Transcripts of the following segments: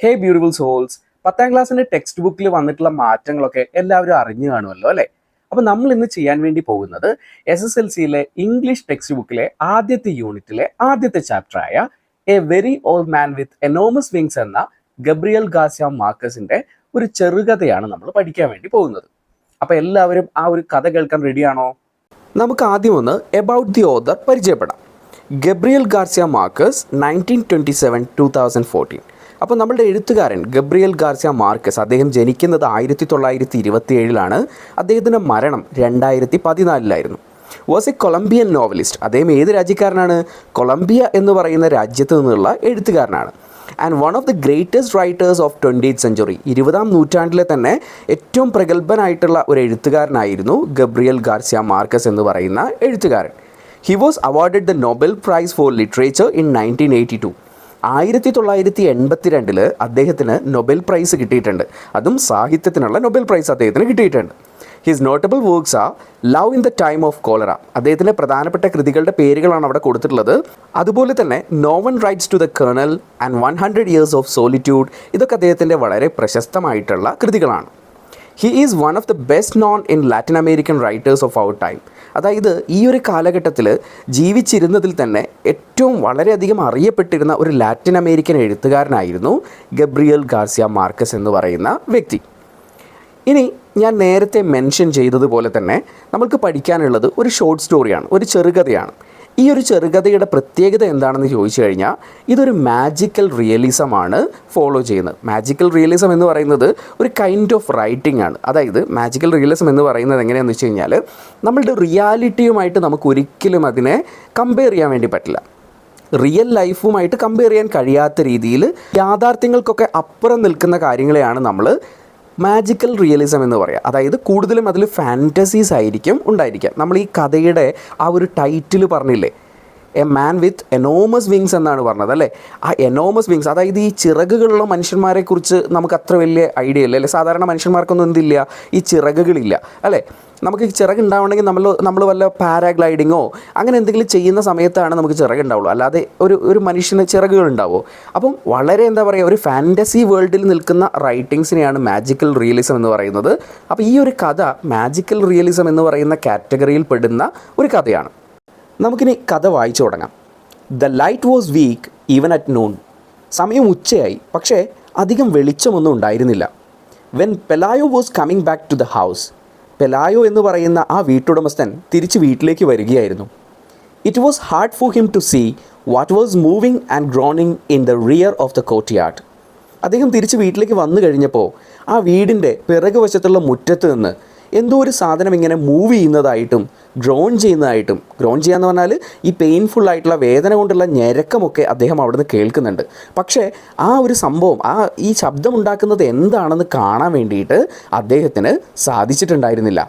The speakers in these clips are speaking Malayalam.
ഹേ ബ്യൂട്ടിഫുൾ സോൾസ്, 10ാം ക്ലാസ്സിന്റെ ടെക്സ്റ്റ് ബുക്കിൽ വന്നിട്ടുള്ള മാറ്റങ്ങളൊക്കെ എല്ലാവരും അറിഞ്ഞു കാണുമല്ലോ അല്ലേ? അപ്പൊ നമ്മൾ ഇന്ന് ചെയ്യാൻ വേണ്ടി പോകുന്നത് SSLCയിലെ ഇംഗ്ലീഷ് ടെക്സ്റ്റ് ബുക്കിലെ ആദ്യത്തെ യൂണിറ്റിലെ ആദ്യത്തെ ചാപ്റ്ററായ a very old man with enormous wings എന്ന ഗബ്രിയൽ ഗാർസിയ മാർക്കസിന്റെ ഒരു ചെറുകഥയാണ് നമ്മൾ പഠിക്കാൻ വേണ്ടി പോകുന്നത്. അപ്പൊ എല്ലാവരും ആ ഒരു കഥ കേൾക്കാൻ റെഡിയാണോ? നമുക്ക് ആദ്യം ഒന്ന് എബൌട്ട് ദി ഓഥർ പരിചയപ്പെടാം. Gabriel Garcia Marquez 1927-2014. അപ്പോൾ നമ്മളുടെ എഴുത്തുകാരൻ ഗബ്രിയൽ ഗാർസിയ മാർക്കസ്, അദ്ദേഹം ജനിക്കുന്നത് 1927 അദ്ദേഹത്തിൻ്റെ മരണം 2014 വാസ് എ കൊളംബിയൻ നോവലിസ്റ്റ്. അദ്ദേഹം ഏത് രാജ്യക്കാരനാണ്? കൊളംബിയ എന്ന് പറയുന്ന രാജ്യത്ത് നിന്നുള്ള എഴുത്തുകാരനാണ്. And one of the greatest writers of 20th century, 20ാം നൂറ്റാണ്ടിലെ തന്നെ ഏറ്റവും പ്രഗത്ഭനായിട്ടുള്ള ഒരു എഴുത്തുകാരനായിരുന്നു ഗബ്രിയൽ ഗാർസിയ മാർക്കസ് എന്ന് പറയുന്ന എഴുത്തുകാരൻ. He was awarded the Nobel price four literature in 1982. 1982 അദ്ദേഹത്തിന് നൊബൽ പ്രൈസ് കിട്ടിയിട്ടുണ്ട്. അതും സാഹിത്യത്തിനുള്ള നൊബൽ പ്രൈസ് അദ്ദേഹത്തിന് കിട്ടിയിട്ടുണ്ട്. His notable works are love in the time of cholera. അദ്ദേഹത്തിൻ്റെ പ്രധാനപ്പെട്ട കൃതികളുടെ പേരുകളാണ് അവിടെ കൊടുത്തിട്ടുള്ളത്. അതുപോലെ തന്നെ no one writes to the colonel and 100 years of solitude. ഇതൊക്കെ അദ്ദേഹത്തിൻ്റെ വളരെ പ്രശസ്തമായിട്ടുള്ള കൃതികളാണ്. He is one of the best known in Latin American writers of our time. അതായത് ഈ ഒരു കാലഘട്ടത്തിൽ ജീവിച്ചിരുന്നതിൽ തന്നെ ഏറ്റവും വളരെയധികം അറിയപ്പെട്ടിരുന്ന ഒരു ലാറ്റിൻ അമേരിക്കൻ എഴുത്തുകാരനായിരുന്നു ഗബ്രിയൽ ഗാർസിയ മാർക്കസ് എന്ന് പറയുന്ന വ്യക്തി. ഇനി ഞാൻ നേരത്തെ മെൻഷൻ ചെയ്തതുപോലെ തന്നെ നമ്മൾക്ക് പഠിക്കാനുള്ളത് ഒരു ഷോർട്ട് സ്റ്റോറിയാണ്, ഒരു ചെറുകഥയാണ്. ഈ ഒരു ചെറുകഥയുടെ പ്രത്യേകത എന്താണെന്ന് ചോദിച്ചു കഴിഞ്ഞാൽ ഇതൊരു മാജിക്കൽ റിയലിസമാണ് ഫോളോ ചെയ്യുന്നത്. മാജിക്കൽ റിയലിസം എന്ന് പറയുന്നത് ഒരു കൈൻഡ് ഓഫ് റൈറ്റിംഗ് ആണ്. അതായത് മാജിക്കൽ റിയലിസം എന്ന് പറയുന്നത് എങ്ങനെയാണെന്ന് വെച്ച് കഴിഞ്ഞാൽ നമ്മളുടെ റിയാലിറ്റിയുമായിട്ട് നമുക്ക് ഒരിക്കലും അതിനെ കമ്പയർ ചെയ്യാൻ വേണ്ടി പറ്റില്ല. റിയൽ ലൈഫുമായിട്ട് കമ്പയർ ചെയ്യാൻ കഴിയാത്ത രീതിയിൽ യാഥാർത്ഥ്യങ്ങൾക്കൊക്കെ അപ്പുറം നിൽക്കുന്ന കാര്യങ്ങളെയാണ് നമ്മൾ മാജിക്കൽ റിയലിസം എന്ന് പറയുക. അതായത് കൂടുതലും അതിൽ ഫാൻറ്റസീസ് ആയിരിക്കും ഉണ്ടായിരിക്കുക. നമ്മൾ ഈ കഥയുടെ ആ ഒരു ടൈറ്റിൽ പറഞ്ഞില്ലേ, a man with enormous wings എന്നാണ് പറഞ്ഞത് അല്ലേ? ആ എനോമസ് വിങ്സ്, അതായത് ഈ ചിറകുകളുള്ള മനുഷ്യന്മാരെക്കുറിച്ച് നമുക്ക് അത്ര വലിയ ഐഡിയ ഇല്ല അല്ലേ? സാധാരണ മനുഷ്യന്മാർക്കൊന്നും എന്തില്ല, ഈ ചിറകുകളില്ല അല്ലേ? നമുക്ക് ചിറകുണ്ടാവണമെങ്കിൽ നമ്മൾ വല്ല പാരാഗ്ലൈഡിങ്ങോ അങ്ങനെ എന്തെങ്കിലും ചെയ്യുന്ന സമയത്താണ് നമുക്ക് ചിറകുണ്ടാവുള്ളൂ, അല്ലാതെ ഒരു മനുഷ്യന് ചിറകുകൾ ഉണ്ടാവുമോ? അപ്പം വളരെ എന്താ പറയുക, ഒരു ഫാൻറ്റസി വേൾഡിൽ നിൽക്കുന്ന റൈറ്റിങ്സിനെയാണ് മാജിക്കൽ റിയലിസം എന്ന് പറയുന്നത്. അപ്പോൾ ഈ ഒരു കഥ മാജിക്കൽ റിയലിസം എന്ന് പറയുന്ന കാറ്റഗറിയിൽ പെടുന്ന ഒരു കഥയാണ്. നമുക്കിനി കഥ വായിച്ചു തുടങ്ങാം. The light was weak even at noon. സമയം ഉച്ചയായി, പക്ഷേ അധികം വെളിച്ചമൊന്നും ഉണ്ടായിരുന്നില്ല. When Pelayo was coming back to the house. Pelayo എന്ന് പറയുന്ന ആ വീട്ടുടമസ്ഥൻ തിരിച്ച് വീട്ടിലേക്ക് വരികയായിരുന്നു. It was hard for him to see what was moving and groaning in the rear of the courtyard. അദ്ദേഹം തിരിച്ച് വീട്ടിലേക്ക് വന്നു കഴിഞ്ഞപ്പോൾ ആ വീടിൻ്റെ പിറകു വശത്തുള്ള മുറ്റത്ത് നിന്ന് എന്തോ ഒരു സാധനം ഇങ്ങനെ മൂവ് ചെയ്യുന്നതായിട്ടും ഗ്രോൺ ചെയ്യുന്നതായിട്ടും, ഗ്രോൺ ചെയ്യാന്ന് പറഞ്ഞാൽ ഈ പെയിൻഫുൾ ആയിട്ടുള്ള വേദന കൊണ്ടുള്ള ഞരക്കമൊക്കെ അദ്ദേഹം അവിടുന്ന് കേൾക്കുന്നുണ്ട്. പക്ഷേ ആ ഒരു സംഭവം, ഈ ശബ്ദമുണ്ടാക്കുന്നത് എന്താണെന്ന് കാണാൻ വേണ്ടിയിട്ട് അദ്ദേഹത്തിന് സാധിച്ചിട്ടുണ്ടായിരുന്നില്ല.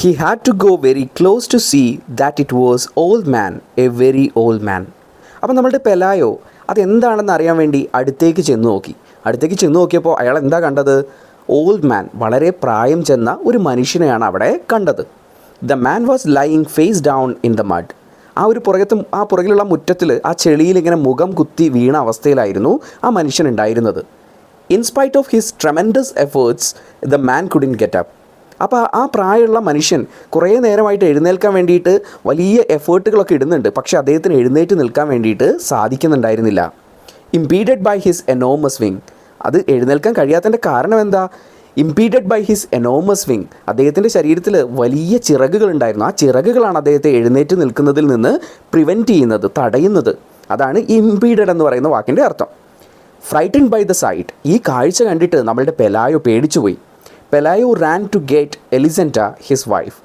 He had to go very close to see that it was old man, a very old man. അപ്പം നമ്മളുടെ പെലായോ അതെന്താണെന്ന് അറിയാൻ വേണ്ടി അടുത്തേക്ക് ചെന്ന് നോക്കിയപ്പോൾ അയാൾ എന്താ കണ്ടത്? ഓൾഡ് മാൻ, വളരെ പ്രായം ചെന്ന ഒരു മനുഷ്യനെയാണ് അവിടെ കണ്ടത്. The man was lying face down in the mud. ആ പുറകിലുള്ള മുറ്റത്തിൽ ആ ചെളിയിൽ ഇങ്ങനെ മുഖം കുത്തി വീണ അവസ്ഥയിലായിരുന്നു ആ മനുഷ്യൻ ഉണ്ടായിരുന്നത്. In spite of his tremendous efforts the man couldn't get up. അപ്പോൾ ആ പ്രായമുള്ള മനുഷ്യൻ കുറേ നേരമായിട്ട് എഴുന്നേൽക്കാൻ വേണ്ടിയിട്ട് വലിയ എഫേർട്ടുകളൊക്കെ ഇടുന്നുണ്ട്, പക്ഷേ അദ്ദേഹത്തിന് എഴുന്നേറ്റ് നിൽക്കാൻ വേണ്ടിയിട്ട് സാധിക്കുന്നുണ്ടായിരുന്നില്ല. ഇംപീഡഡ് ബൈ ഹിസ് എനോമസ് വിങ്. അത് എഴുന്നേൽക്കാൻ കഴിയാത്തതിൻ്റെ കാരണം എന്താ? ഇംപീഡഡ് ബൈ ഹിസ് എനോമസ് വിങ്. അദ്ദേഹത്തിൻ്റെ ശരീരത്തിൽ വലിയ ചിറകുകൾ ഉണ്ടായിരുന്നു. ആ ചിറകുകളാണ് അദ്ദേഹത്തെ എഴുന്നേറ്റ് നിൽക്കുന്നതിൽ നിന്ന് പ്രിവെൻറ്റ് ചെയ്യുന്നത്, തടയുന്നത്. അതാണ് ഇംപീഡഡ് എന്ന് പറയുന്ന വാക്കിൻ്റെ അർത്ഥം. Frightened by the sight. ഈ കാഴ്ച കണ്ടിട്ട് നമ്മളുടെ പെലായോ പേടിച്ചുപോയി. Pelayo ran to get Elisenda his wife.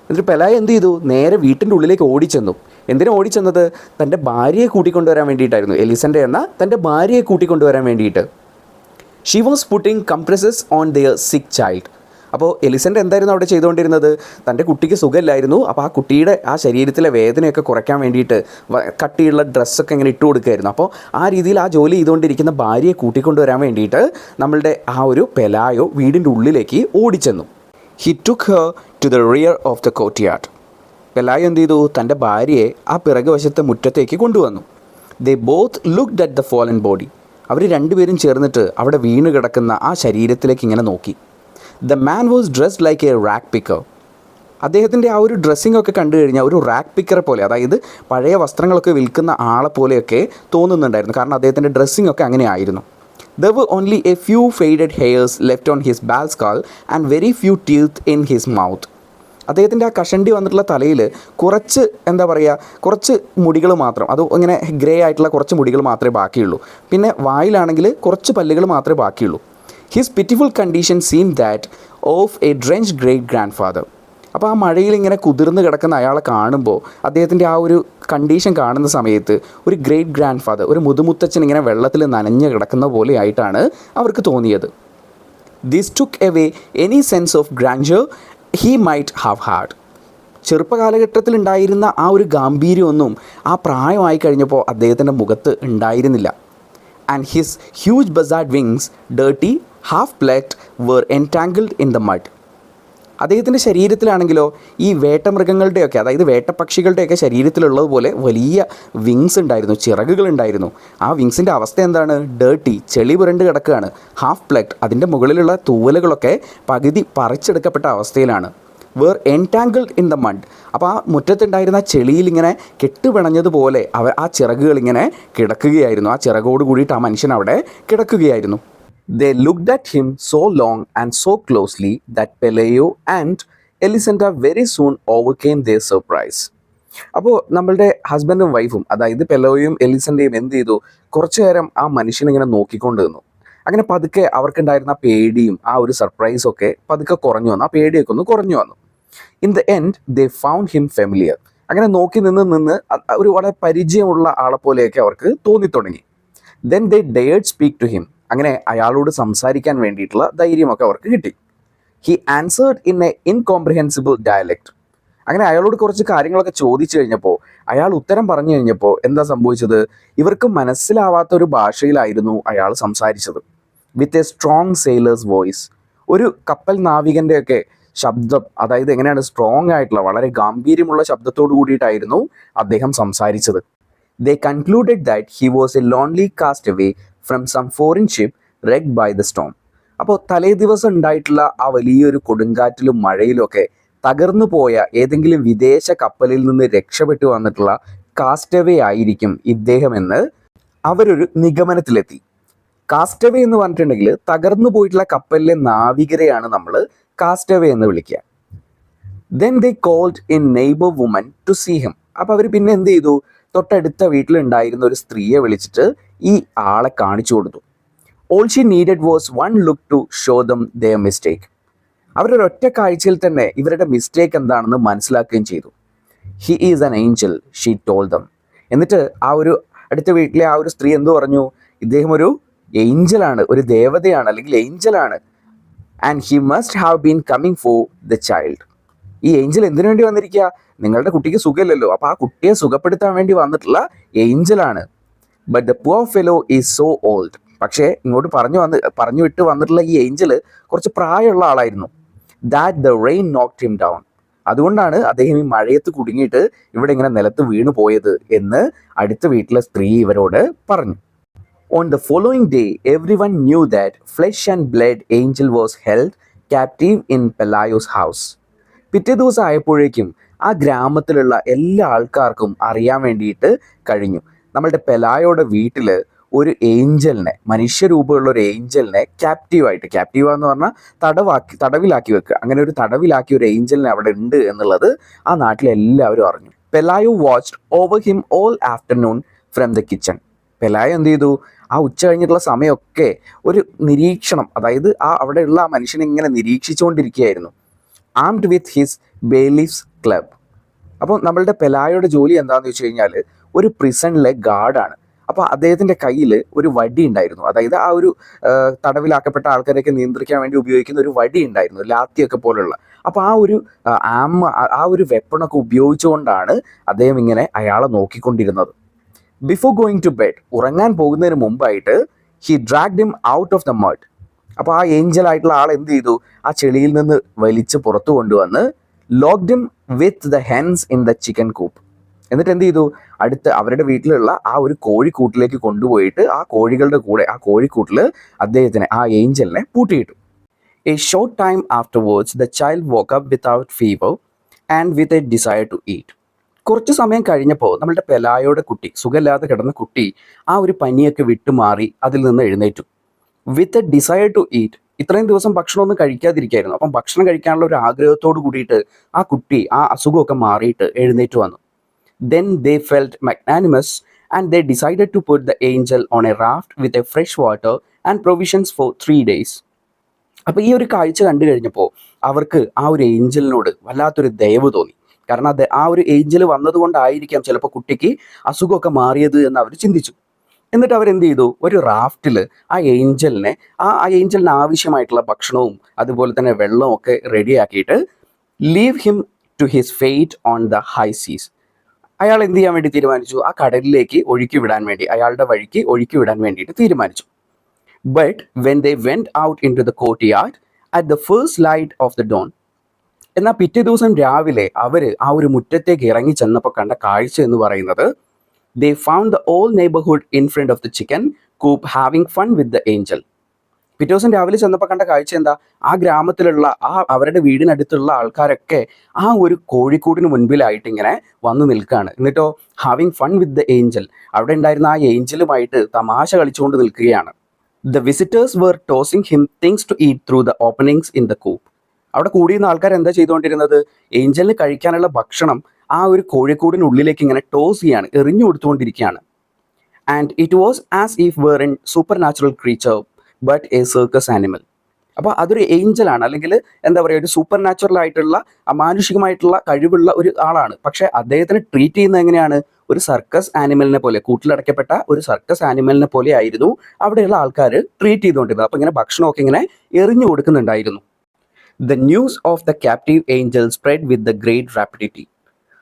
എന്നിട്ട് പെലായോ എന്ത് ചെയ്തു? നേരെ വീട്ടിൻ്റെ ഉള്ളിലേക്ക് ഓടിച്ചെന്നു. എന്തിനാണ് ഓടിച്ചെന്നത്? തൻ്റെ ഭാര്യയെ കൂട്ടിക്കൊണ്ടുവരാൻ വേണ്ടിയിട്ടായിരുന്നു. എലിസെൻറ്റ എന്ന തൻ്റെ ഭാര്യയെ കൂട്ടിക്കൊണ്ടുവരാൻ വേണ്ടിയിട്ട്. She was putting compresses on their sick child. അപ്പോൾ എലിസെൻ്റ് എന്തായിരുന്നു അവിടെ ചെയ്തുകൊണ്ടിരുന്നത്? തൻ്റെ കുട്ടിക്ക് സുഖമില്ലായിരുന്നു. അപ്പോൾ ആ കുട്ടിയുടെ ആ ശരീരത്തിലെ വേദനയൊക്കെ കുറയ്ക്കാൻ വേണ്ടിയിട്ട് കട്ടിയുള്ള ഡ്രസ്സൊക്കെ ഇങ്ങനെ ഇട്ട് കൊടുക്കുമായിരുന്നു. അപ്പോൾ ആ രീതിയിൽ ആ ജോലി ചെയ്തുകൊണ്ടിരിക്കുന്ന ഭാര്യയെ കൂട്ടിക്കൊണ്ടുവരാൻ വേണ്ടിയിട്ട് നമ്മളുടെ ആ ഒരു പെലായോ വീടിൻ്റെ ഉള്ളിലേക്ക് ഓടിച്ചെന്നു. He took her to the rear of the courtyard. Pelayo എന്ത് ചെയ്തു? തൻ്റെ ഭാര്യയെ ആ പിറകുവശത്തെ മുറ്റത്തേക്ക് കൊണ്ടുവന്നു. They both looked at the fallen body. അവർ രണ്ടുപേരും ചേർന്നിട്ട് അവിടെ വീണ് കിടക്കുന്ന ആ ശരീരത്തിലേക്ക് ഇങ്ങനെ നോക്കി. The man was dressed like a rag picker. അദ്ദേഹത്തിൻ്റെ ആ ഒരു ഡ്രസ്സിംഗ് ഒക്കെ കണ്ടു കഴിഞ്ഞാൽ ഒരു റാക്ക് പിക്കറെ പോലെ, അതായത് പഴയ വസ്ത്രങ്ങളൊക്കെ വിൽക്കുന്ന ആളെ പോലെയൊക്കെ തോന്നുന്നുണ്ടായിരുന്നു. കാരണം അദ്ദേഹത്തിൻ്റെ ഡ്രസ്സിംഗ് ഒക്കെ അങ്ങനെ ആയിരുന്നു. There were only a few faded hairs left on his bald skull and very few teeth in his mouth. അദ്ദേഹത്തിൻ്റെ ആ കഷണ്ടി വന്നിട്ടുള്ള തലയിൽ കുറച്ച് കുറച്ച് മുടികൾ മാത്രം, അത് ഇങ്ങനെ ഗ്രേ ആയിട്ടുള്ള കുറച്ച് മുടികൾ മാത്രമേ ബാക്കിയുള്ളൂ. പിന്നെ വായിലാണെങ്കിൽ കുറച്ച് പല്ലുകൾ മാത്രമേ ബാക്കിയുള്ളൂ. His pitiful condition seem that of a drenched great grandfather. അപ്പോൾ ആ മഴയിൽ ഇങ്ങനെ കുതിർന്ന് കിടക്കുന്ന അയാളെ കാണുമ്പോൾ അദ്ദേഹത്തിൻ്റെ ആ ഒരു കണ്ടീഷൻ കാണുന്ന സമയത്ത് ഒരു ഗ്രേറ്റ് ഗ്രാൻഡ് ഫാദർ, ഒരു മുതുമുത്തച്ഛൻ ഇങ്ങനെ വെള്ളത്തിൽ നനഞ്ഞ് കിടക്കുന്ന പോലെ ആയിട്ടാണ് അവർക്ക് തോന്നിയത്. This took away any sense of grandeur he might have had. ചെറുപ്പകാലഘട്ടത്തിൽ ഉണ്ടായിരുന്ന ആ ഒരു ഗാംഭീര്യമൊന്നും ആ പ്രായമായി കഴിഞ്ഞപ്പോൾ അദ്ദേഹത്തിൻ്റെ മുഖത്ത് ഉണ്ടായിരുന്നില്ല. And his huge buzzard wings dirty half plucked were entangled in the mud. അദ്ദേഹത്തിൻ്റെ ശരീരത്തിലാണെങ്കിലോ ഈ വേട്ടമൃഗങ്ങളുടെയൊക്കെ, അതായത് വേട്ടപ്പക്ഷികളുടെയൊക്കെ ശരീരത്തിലുള്ളതുപോലെ വലിയ വിങ്സ് ഉണ്ടായിരുന്നു, ചിറകുകളുണ്ടായിരുന്നു. ആ വിങ്സിൻ്റെ അവസ്ഥ എന്താണ്? ഡേർട്ടി, ചെളി പുരണ്ട് കിടക്കുകയാണ്. ഹാഫ് പ്ലഗ്ഡ്, അതിൻ്റെ മുകളിലുള്ള തൂവലുകളൊക്കെ പകുതി പറിച്ചെടുക്കപ്പെട്ട അവസ്ഥയിലാണ്. Were entangled in the mud. അപ്പോൾ ആ മുറ്റത്തുണ്ടായിരുന്ന ചെളിയിൽ ഇങ്ങനെ കെട്ടുപിണഞ്ഞതുപോലെ ആ ചിറകുകളിങ്ങനെ കിടക്കുകയായിരുന്നു. ആ ചിറകോട് കൂടിയിട്ട് ആ മനുഷ്യൻ അവിടെ കിടക്കുകയായിരുന്നു. They looked at him so long and so closely that Peleo and Elisenda very soon overcame their surprise. അപ്പോൾ നമ്മളുടെ ഹസ്ബൻഡും വൈഫും, അതായത് പെലോയും എലിസൻ്റെയും എന്ത് ചെയ്തു? കുറച്ചു നേരം ആ മനുഷ്യനിങ്ങനെ നോക്കിക്കൊണ്ട് നിന്നു. അങ്ങനെ പതുക്കെ അവർക്കുണ്ടായിരുന്ന പേടിയും ആ ഒരു സർപ്രൈസൊക്കെ പതുക്കെ കുറഞ്ഞു വന്നു. ആ പേടിയൊക്കെ ഒന്ന് കുറഞ്ഞു വന്നു. In the end they found him familiar. അങ്ങനെ നോക്കി നിന്ന് ഒരു വളരെ പരിചയമുള്ള ആളെ പോലെയൊക്കെ അവർക്ക് തോന്നിത്തുടങ്ങി. Then they dared speak to him. അങ്ങനെ അയാളോട് സംസാരിക്കാൻ വേണ്ടിയിട്ടുള്ള ധൈര്യമൊക്കെ അവർക്ക് കിട്ടി. He answered in a incomprehensible dialect. അങ്ങനെ അയാളോട് കുറച്ച് കാര്യങ്ങളൊക്കെ ചോദിച്ചു കഴിഞ്ഞപ്പോൾ അയാൾ ഉത്തരം പറഞ്ഞു കഴിഞ്ഞപ്പോൾ എന്താ സംഭവിച്ചത്? ഇവർക്ക് മനസ്സിലാവാത്ത ഒരു ഭാഷയിലായിരുന്നു അയാൾ സംസാരിച്ചത്. With a strong sailors voice. ഒരു കപ്പൽ നാവികൻ്റെയൊക്കെ ശബ്ദം, അതായത് എങ്ങനെയാണ് സ്ട്രോങ് ആയിട്ടുള്ള വളരെ ഗാംഭീര്യമുള്ള ശബ്ദത്തോടു കൂടിയിട്ടായിരുന്നു അദ്ദേഹം സംസാരിച്ചത്. They concluded that he was a lonely castaway from some foreign ship wrecked by the storm. അപ്പോൾ തലേ ദിവസം ഉണ്ടായിട്ടുള്ള ആ വലിയൊരു കൊടുങ്കാറ്റിലും മഴയിലുമൊക്കെ തകർന്നു പോയ ഏതെങ്കിലും വിദേശ കപ്പലിൽ നിന്ന് രക്ഷപ്പെട്ടു വന്നിട്ടുള്ള കാസ്റ്റവേ ആയിരിക്കും ഇദ്ദേഹമെന്ന് അവരൊരു നിഗമനത്തിലെത്തി. കാസ്റ്റവേ എന്ന് പറഞ്ഞിട്ടുണ്ടെങ്കിൽ തകർന്നു പോയിട്ടുള്ള കപ്പലിലെ നാവികരെയാണ് നമ്മൾ കാസ്റ്റവേ എന്ന് വിളിക്കുക. Then they called a neighbor woman to see him. അപ്പോൾ അവർ പിന്നെ എന്ത് ചെയ്തു? തൊട്ടടുത്ത വീട്ടിലുണ്ടായിരുന്ന ഒരു സ്ത്രീയെ വിളിച്ചിട്ട് ഈ ആളെ കാണിച്ചു കൊടുത്തു. All she needed was one look to show them their mistake. അവരൊരൊറ്റ കാഴ്ചയിൽ തന്നെ ഇവരുടെ മിസ്റ്റേക്ക് എന്താണെന്ന് മനസ്സിലാക്കുകയും ചെയ്തു. He is an angel she told them. എന്നിട്ട് ആ ഒരു അടുത്ത വീട്ടിലെ ആ ഒരു സ്ത്രീ എന്തു പറഞ്ഞു? ഇദ്ദേഹം ഒരു ഏഞ്ചലാണ്, ഒരു ദേവതയാണ്, അല്ലെങ്കിൽ ഏഞ്ചലാണ്. And he must have been coming for the child. ഈ ഏഞ്ചൽ എന്തിനു വേണ്ടി വന്നിരിക്കുക? നിങ്ങളുടെ കുട്ടിക്ക് സുഖമില്ലല്ലോ, അപ്പോൾ ആ കുട്ടിയെ സുഖപ്പെടുത്താൻ വേണ്ടി വന്നിട്ടുള്ള ഏഞ്ചലാണ്. But the poor fellow is so old. പക്ഷേ ഇങ്ങോട്ട് പറഞ്ഞു വിട്ട് വന്നിട്ടുള്ള ഈ ഏഞ്ചൽ കുറച്ച് പ്രായമുള്ള ആളായിരുന്നു. That the rain knocked him down. അതുകൊണ്ടാണ് അദ്ദേഹം ഈ മഴയത്ത് കുടുങ്ങിയിട്ട് ഇവിടെ ഇങ്ങനെ നിലത്ത് വീണു പോയത് എന്ന് അടുത്ത വീട്ടിലെ സ്ത്രീ ഇവരോട് പറഞ്ഞു. On the following day, everyone knew that flesh and blood angel was held captive in Pelayo's house. പിറ്റേ ദിവസം ആയപ്പോഴേക്കും ആ ഗ്രാമത്തിലുള്ള എല്ലാ ആൾക്കാർക്കും അറിയാൻ വേണ്ടിയിട്ട് കഴിഞ്ഞു, നമ്മളുടെ പെലായോയുടെ വീട്ടിൽ ഒരു ഏഞ്ചലിനെ, മനുഷ്യരൂപമുള്ള ഒരു ഏഞ്ചലിനെ ക്യാപ്റ്റീവ് എന്ന് പറഞ്ഞാൽ തടവിലാക്കി വെക്കുക, അങ്ങനെ ഒരു തടവിലാക്കിയ ഒരു ഏഞ്ചലിനെ അവിടെ ഉണ്ട് എന്നുള്ളത് ആ നാട്ടിലെ എല്ലാവരും അറിഞ്ഞു. Pelayo watched over him all afternoon from the kitchen. Pelayo എന്ത് ചെയ്തു? ആ ഉച്ച കഴിഞ്ഞിട്ടുള്ള സമയമൊക്കെ ഒരു നിരീക്ഷണം, അതായത് അവിടെയുള്ള ആ മനുഷ്യനെ ഇങ്ങനെ നിരീക്ഷിച്ചുകൊണ്ടിരിക്കുകയായിരുന്നു. Armed with his bailiff's club. അപ്പോൾ നമ്മളുടെ പെലായോയുടെ ജോലി എന്താണെന്ന് വെച്ച് കഴിഞ്ഞാൽ ഒരു പ്രിസണിലെ ഗാർഡാണ്. അപ്പോൾ അദ്ദേഹത്തിൻ്റെ കയ്യിൽ ഒരു വടി ഉണ്ടായിരുന്നു, അതായത് ആ ഒരു തടവിലാക്കപ്പെട്ട ആൾക്കാരെയൊക്കെ നിയന്ത്രിക്കാൻ വേണ്ടി ഉപയോഗിക്കുന്ന ഒരു വടി ഉണ്ടായിരുന്നു, ലാത്തിയൊക്കെ പോലുള്ള. അപ്പോൾ ആ ഒരു വെപ്പണൊക്കെ ഉപയോഗിച്ചുകൊണ്ടാണ് അദ്ദേഹം ഇങ്ങനെ അയാളെ നോക്കിക്കൊണ്ടിരുന്നത്. ബിഫോർ ഗോയിങ് ടു ബെഡ്, ഉറങ്ങാൻ പോകുന്നതിന് മുമ്പായിട്ട് he dragged him out of the mud. അപ്പോൾ ആ ഏഞ്ചൽ ആയിട്ടുള്ള ആൾ എന്ത് ചെയ്തു? ആ ചെളിയിൽ നിന്ന് വലിച്ച് പുറത്തു കൊണ്ടുവന്ന് locked him with the hens in the chicken coop. എന്നിട്ട് എന്ത് ചെയ്തു, അടുത്ത് അവരുടെ വീട്ടിലുള്ള ആ ഒരു കോഴിക്കൂട്ടിലേക്ക് കൊണ്ടുപോയിട്ട് ആ കോഴികളുടെ കൂടെ ആ കോഴിക്കൂട്ടിൽ അദ്ദേഹത്തിനെ, ആ ഏഞ്ചലിനെ പൂട്ടിയിട്ടു. A short time afterwards the child woke up without fever and with a desire to eat. കുറച്ച് സമയം കഴിഞ്ഞപ്പോൾ നമ്മളുടെ പെലായോയുടെ കുട്ടി, സുഖമില്ലാതെ കിടന്ന കുട്ടി, ആ ഒരു പനിയൊക്കെ വിട്ടുമാറി അതിൽ നിന്ന് എഴുന്നേറ്റു. With a desire to eat, ഇത്രയും ദിവസം ഭക്ഷണമൊന്നും കഴിക്കാതിരിക്കായിരുന്നു. അപ്പം ഭക്ഷണം കഴിക്കാനുള്ള ഒരു ആഗ്രഹത്തോട് കൂടിയിട്ട് ആ കുട്ടി ആ അസുഖമൊക്കെ മാറിയിട്ട് എഴുന്നേറ്റ് വന്നു. Then they felt magnanimous and they decided to put the angel on a raft with a fresh water and provisions for 3 days. അപ്പോൾ ഈ ഒരു കാഴ്ച കണ്ടു കഴിഞ്ഞപ്പോൾ അവർക്ക് ആ ഒരു ഏഞ്ചലിനോട് വല്ലാത്തൊരു ദയവ് തോന്നി. കാരണം അത് ആ ഒരു ഏഞ്ചൽ വന്നതുകൊണ്ടായിരിക്കാം ചിലപ്പോൾ കുട്ടിക്ക് അസുഖമൊക്കെ മാറിയത് എന്ന് അവർ ചിന്തിച്ചു. എന്നിട്ട് അവരെന്ത് ചെയ്തു, ഒരു റാഫ്റ്റിൽ ആ ഏഞ്ചലിനെ ആ ഏഞ്ചലിന് ആവശ്യമായിട്ടുള്ള ഭക്ഷണവും അതുപോലെ തന്നെ വെള്ളവും ഒക്കെ റെഡിയാക്കിയിട്ട് leave him to his fate on the high seas. അയാൾ എന്ത് ചെയ്യാൻ വേണ്ടി തീരുമാനിച്ചു, ആ കടലിലേക്ക് ഒഴുക്കി വിടാൻ വേണ്ടി, അയാളുടെ വഴിക്ക് ഒഴുക്കി വിടാൻ വേണ്ടിയിട്ട് തീരുമാനിച്ചു. But when they went out into the courtyard at the first light of the dawn. എന്നാൽ പിറ്റേ ദിവസം രാവിലെ അവർ ആ ഒരു മുറ്റത്തേക്ക് ഇറങ്ങി ചെന്നപ്പോൾ കണ്ട കാഴ്ച എന്ന് പറയുന്നത്, they found the whole neighbourhood in front of the chicken coop having fun with the angel. പിറ്റേ ദിവസം രാവിലെ ചെന്നപ്പോൾ കണ്ട കാഴ്ച എന്താ, ആ ഗ്രാമത്തിലുള്ള അവരുടെ വീടിനടുത്തുള്ള ആൾക്കാരൊക്കെ ആ ഒരു കോഴിക്കൂടിന് മുൻപിലായിട്ട് ഇങ്ങനെ വന്നു നിൽക്കുകയാണ്. എന്നിട്ടോ having fun with the angel, അവിടെ ഉണ്ടായിരുന്ന ആ ഏഞ്ചലുമായിട്ട് തമാശ കളിച്ചുകൊണ്ട് നിൽക്കുകയാണ്. The visitors were tossing him things to eat through the openings in the coop. അവിടെ കൂടിയിരുന്ന ആൾക്കാർ എന്താ ചെയ്തുകൊണ്ടിരുന്നത്, ഏഞ്ചലിന് കഴിക്കാനുള്ള ഭക്ഷണം ആ ഒരു കോഴിക്കൂടിനുള്ളിലേക്ക് ഇങ്ങനെ ടോസ് ചെയ്യാണ്, എറിഞ്ഞു കൊടുത്തുകൊണ്ടിരിക്കുകയാണ്. And it was as if were in supernatural creature but a circus animal. അപ്പോൾ അതൊരു ഏഞ്ചലാണ്, അല്ലെങ്കിൽ എന്താ പറയുക, ഒരു സൂപ്പർ നാച്ചുറൽ ആയിട്ടുള്ള അമാനുഷികമായിട്ടുള്ള കഴിവുള്ള ഒരു ആളാണ്. പക്ഷേ അദ്ദേഹത്തിന് ട്രീറ്റ് ചെയ്യുന്നത് എങ്ങനെയാണ്, ഒരു സർക്കസ് ആനിമലിനെ പോലെ, കൂട്ടിലടയ്ക്കപ്പെട്ട ഒരു സർക്കസ് ആനിമലിനെ പോലെ ആയിരുന്നു അവിടെയുള്ള ആൾക്കാർ ട്രീറ്റ് ചെയ്തുകൊണ്ടിരുന്നത്. അപ്പോൾ ഇങ്ങനെ ഭക്ഷണമൊക്കെ ഇങ്ങനെ എറിഞ്ഞു കൊടുക്കുന്നുണ്ടായിരുന്നു. The news of the captive angel spread with the great rapidity.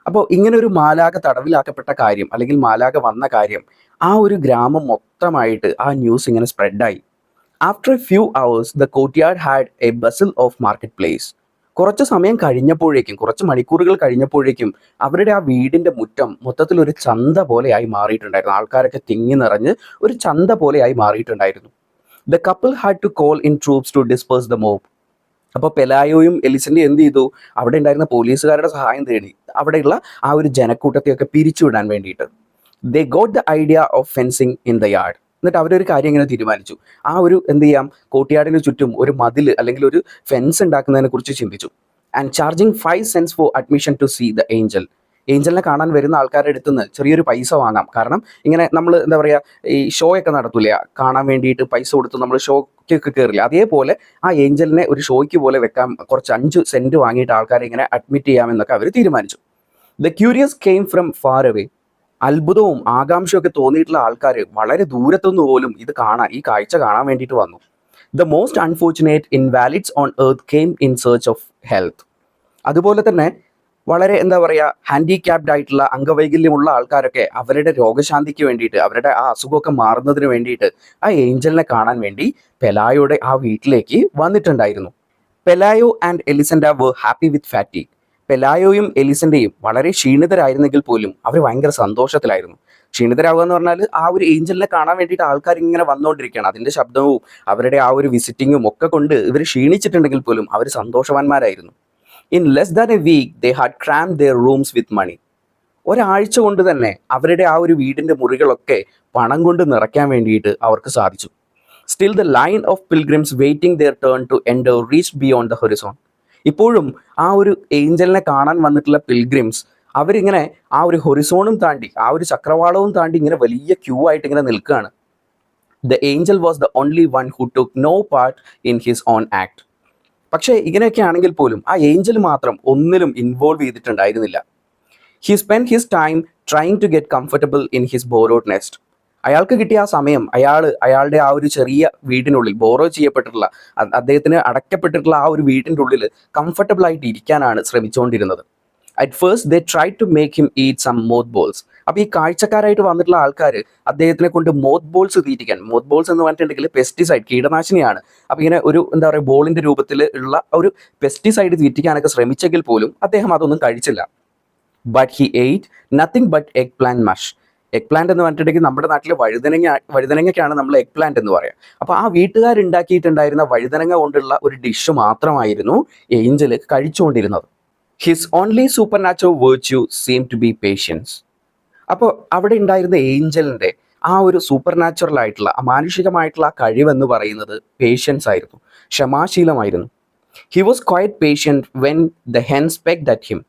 അപ്പോൾ ഇങ്ങനെ ഒരു മാലാഖ തടവിലാക്കപ്പെട്ട കാര്യം, അല്ലെങ്കിൽ മാലാഖ വന്ന കാര്യം, ആ ഒരു ഗ്രാമം മൊത്തമായിട്ട് ആ ന്യൂസ് ഇങ്ങനെ സ്പ്രെഡായി. After a few hours the courtyard had a bustle of market place. കുറച്ച് സമയം കഴിഞ്ഞപ്പോഴേക്കും, കുറച്ച് മണിക്കൂറുകൾ കഴിഞ്ഞപ്പോഴേക്കും അവരുടെ ആ വീടിൻ്റെ മുറ്റം മൊത്തത്തിൽ ഒരു ചന്ത പോലെയായി മാറിയിട്ടുണ്ടായിരുന്നു. ആൾക്കാരൊക്കെ തിങ്ങി നിറഞ്ഞ് ഒരു ചന്ത പോലെയായി മാറിയിട്ടുണ്ടായിരുന്നു. The couple had to call in troops to disperse the mob. അപ്പോൾ പെലായോയും എലിസൻ്റെയും എന്ത് ചെയ്തു, അവിടെ ഉണ്ടായിരുന്ന പോലീസുകാരുടെ സഹായം തേടി അവിടെയുള്ള ആ ഒരു ജനക്കൂട്ടത്തെയൊക്കെ പിരിച്ചുവിടാൻ വേണ്ടിയിട്ട്. They got the idea of fencing in the yard. എന്നിട്ട് അവരൊരു കാര്യം ഇങ്ങനെ തീരുമാനിച്ചു, ആ ഒരു എന്ത് ചെയ്യാം, കോർട്ട്യാർഡിന് ചുറ്റും ഒരു മതിൽ അല്ലെങ്കിൽ ഒരു ഫെൻസ് ഉണ്ടാക്കുന്നതിനെ കുറിച്ച് ചിന്തിച്ചു. And charging 5 cents for admission to see the angel. ഏഞ്ചലിനെ കാണാൻ വരുന്ന ആൾക്കാരുടെ അടുത്ത് നിന്ന് ചെറിയൊരു പൈസ വാങ്ങാം. കാരണം ഇങ്ങനെ നമ്മൾ എന്താ പറയുക, ഈ ഷോ ഒക്കെ നടത്തൂല, കാണാൻ വേണ്ടിയിട്ട് പൈസ കൊടുത്ത് നമ്മൾ ഷോയ്ക്കൊക്കെ കയറില്ല, അതേപോലെ ആ ഏഞ്ചലിനെ ഒരു ഷോയ്ക്ക് പോലെ വെക്കാൻ കുറച്ച് 5 cent വാങ്ങിയിട്ട് ആൾക്കാരെ ഇങ്ങനെ അഡ്മിറ്റ് ചെയ്യാമെന്നൊക്കെ അവർ തീരുമാനിച്ചു. The curious came from far away. അത്ഭുതവും ആകാംക്ഷയൊക്കെ തോന്നിയിട്ടുള്ള ആൾക്കാർ വളരെ ദൂരത്തുനിന്ന് പോലും ഈ കാഴ്ച കാണാൻ വേണ്ടിയിട്ട് വന്നു. The most unfortunate Invalides on earth came in search of health. അതുപോലെ തന്നെ വളരെ എന്താ പറയുക, ഹാൻഡിക്യാപ്ഡ് ആയിട്ടുള്ള അംഗവൈകല്യമുള്ള ആൾക്കാരൊക്കെ അവരുടെ രോഗശാന്തിക്ക് വേണ്ടിയിട്ട്, അവരുടെ ആ അസുഖമൊക്കെ മാറുന്നതിന് വേണ്ടിയിട്ട് ആ ഏഞ്ചലിനെ കാണാൻ വേണ്ടി പെലായോയുടെ ആ വീട്ടിലേക്ക് വന്നിട്ടുണ്ടായിരുന്നു. Pelayo and Elisenda were happy with fatigue. പെലായോയും എലിസൻ്റെയും വളരെ ക്ഷീണിതരായിരുന്നെങ്കിൽ പോലും അവർ ഭയങ്കര സന്തോഷത്തിലായിരുന്നു. ക്ഷീണിതരാകുക എന്ന് പറഞ്ഞാൽ ആ ഒരു ഏഞ്ചലിനെ കാണാൻ വേണ്ടിയിട്ട് ആൾക്കാർ ഇങ്ങനെ വന്നുകൊണ്ടിരിക്കുകയാണ്. അതിൻ്റെ ശബ്ദവും അവരുടെ ആ ഒരു വിസിറ്റിങ്ങും ഒക്കെ കൊണ്ട് ഇവർ ക്ഷീണിച്ചിട്ടുണ്ടെങ്കിൽ പോലും അവർ സന്തോഷവാന്മാരായിരുന്നു. In less than a week they had crammed their rooms with money. ഒരാഴ്ച കൊണ്ട് തന്നെ അവരുടെ ആ ഒരു വീടിൻ്റെ മുറികളൊക്കെ പണം കൊണ്ട് നിറയ്ക്കാൻ വേണ്ടിയിട്ട് അവർക്ക് സാധിച്ചു. Still the line of pilgrims waiting their turn to enter reach beyond the horizon. ഇപ്പോഴും ആ ഒരു ഏഞ്ചലിനെ കാണാൻ വന്നിട്ടുള്ള പിൽഗ്രിംസ് അവരിങ്ങനെ ആ ഒരു ഹൊറിസോണും താണ്ടി, ആ ഒരു ചക്രവാളവും താണ്ടി ഇങ്ങനെ വലിയ ക്യൂ ആയിട്ട് ഇങ്ങനെ നിൽക്കുകയാണ്. The angel was the only one who took no part in his own act. പക്ഷേ ഇങ്ങനെയൊക്കെ ആണെങ്കിൽ പോലും ആ ഏഞ്ചൽ മാത്രം ഒന്നിലും ഇൻവോൾവ് ചെയ്തിട്ടുണ്ടായിരുന്നില്ല. He spend his time trying to get comfortable in his borrowed nest. അയാൾക്ക് കിട്ടിയ ആ സമയം അയാളുടെ ആ ഒരു ചെറിയ വീടിനുള്ളിൽ, ബോറോ ചെയ്യപ്പെട്ടിട്ടുള്ള, അദ്ദേഹത്തിന് അടയ്ക്കപ്പെട്ടിട്ടുള്ള ആ ഒരു വീടിൻ്റെ ഉള്ളിൽ കംഫർട്ടബിൾ ആയിട്ട് ഇരിക്കാനാണ് ശ്രമിച്ചുകൊണ്ടിരുന്നത്. At first they try to make him eat some mothballs. അപ്പോൾ ഈ കാഴ്ചക്കാരായിട്ട് വന്നിട്ടുള്ള ആൾക്കാർ അദ്ദേഹത്തിനെ കൊണ്ട് മോത്ത് ബോൾസ് തീറ്റിക്കാൻ, മോത്ത് ബോൾസ് എന്ന് പറഞ്ഞിട്ടുണ്ടെങ്കിൽ പെസ്റ്റിസൈഡ്, കീടനാശിനിയാണ്. അപ്പോൾ ഇങ്ങനെ ഒരു എന്താ പറയുക, ബോളിൻ്റെ രൂപത്തിൽ ഉള്ള ഒരു പെസ്റ്റിസൈഡ് തീറ്റിക്കാനൊക്കെ ശ്രമിച്ചെങ്കിൽ പോലും അദ്ദേഹം അതൊന്നും കഴിച്ചില്ല. But he ate nothing but eggplant mush. Eggplant എന്ന് പറഞ്ഞിട്ടുണ്ടെങ്കിൽ നമ്മുടെ നാട്ടിൽ വഴുതനങ്ങയ്ക്കാണ് നമ്മൾ എഗ് പ്ലാന്റ് എന്ന് പറയാം. അപ്പോൾ ആ വീട്ടുകാരുണ്ടാക്കിയിട്ടുണ്ടായിരുന്ന വഴുതനങ്ങ കൊണ്ടുള്ള ഒരു ഡിഷ് മാത്രമായിരുന്നു ഏഞ്ചൽ കഴിച്ചുകൊണ്ടിരുന്നത്. His only supernatural virtue seem to be patience. അപ്പോൾ അവിടെ ഉണ്ടായിരുന്ന ഏഞ്ചലിൻ്റെ ആ ഒരു സൂപ്പർ നാച്ചുറൽ ആയിട്ടുള്ള മാനുഷികമായിട്ടുള്ള ആ കഴിവെന്ന് പറയുന്നത് പേഷ്യൻസ് ആയിരുന്നു, ക്ഷമാശീലമായിരുന്നു. He was quite patient when the hens pecked at him.